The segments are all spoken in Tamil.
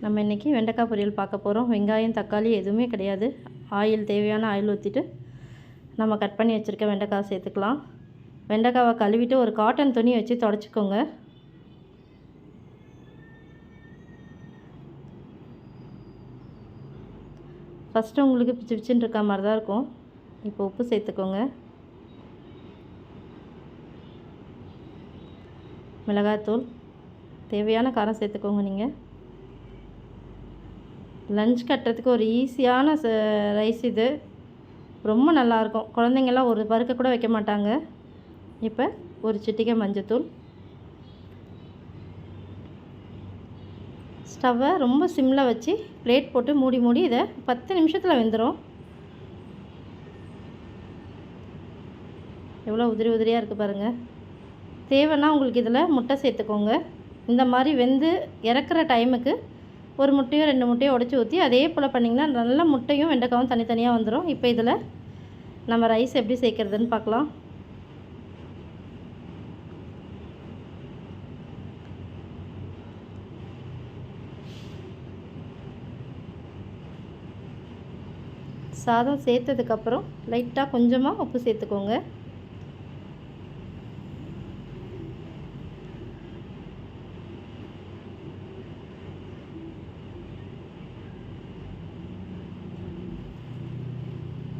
நம்ம இன்றைக்கி வெண்டைக்காய் பொரியல் பார்க்க போகிறோம். வெங்காயம் தக்காளி எதுவுமே கிடையாது. ஆயில் தேவையான ஆயில் ஊற்றிட்டு நம்ம கட் பண்ணி வச்சுருக்க வெண்டைக்காய் சேர்த்துக்கலாம். வெண்டைக்காவை கழுவிட்டு ஒரு காட்டன் துணி வச்சு துடைச்சிக்கோங்க. ஃபஸ்ட்டு உங்களுக்கு பிச்சு பிச்சுன்னு இருக்க மாதிரி தான் இருக்கும். இப்போ உப்பு சேர்த்துக்கோங்க, மிளகாய்த்தூள், தேவையான காரம் சேர்த்துக்கோங்க. நீங்கள் லஞ்ச் கட்டுறதுக்கு ஒரு ஈஸியான ரைஸ் இது. ரொம்ப நல்லாயிருக்கும். குழந்தைங்கள்லாம் ஒரு பருக்க கூட வைக்க மாட்டாங்க. இப்போ ஒரு சிட்டிகை மஞ்சத்தூள். ஸ்டவ்வை ரொம்ப சிம்மில் வச்சு பிளேட் போட்டு மூடி இதை 10 நிமிஷத்தில் வெந்துடும். எவ்வளோ உதிரி உதிரியாக இருக்குது பாருங்கள். தேவைன்னா உங்களுக்கு இதில் முட்டை சேர்த்துக்கோங்க. இந்த மாதிரி வெந்து இறக்குற டைமுக்கு ஒரு முட்டையோ 2 முட்டையோ உடச்சி ஊற்றி அதே போல் பண்ணிங்கன்னா நல்ல முட்டையும் வெண்டைக்காவும் தனித்தனியாக வந்துடும். இப்போ இதில் நம்ம ரைஸ் எப்படி சேர்க்குறதுன்னு பார்க்கலாம். சாதம் சேர்த்ததுக்கப்புறம் லைட்டாக கொஞ்சமாக உப்பு சேர்த்துக்கோங்க.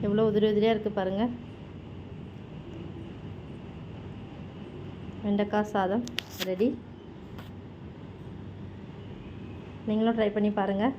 எவ்வளோ உதிரி உதிரியாக இருக்குது பாருங்கள். வெண்டைக்காய் சாதம் ரெடி. நீங்களும் ட்ரை பண்ணி பாருங்கள்.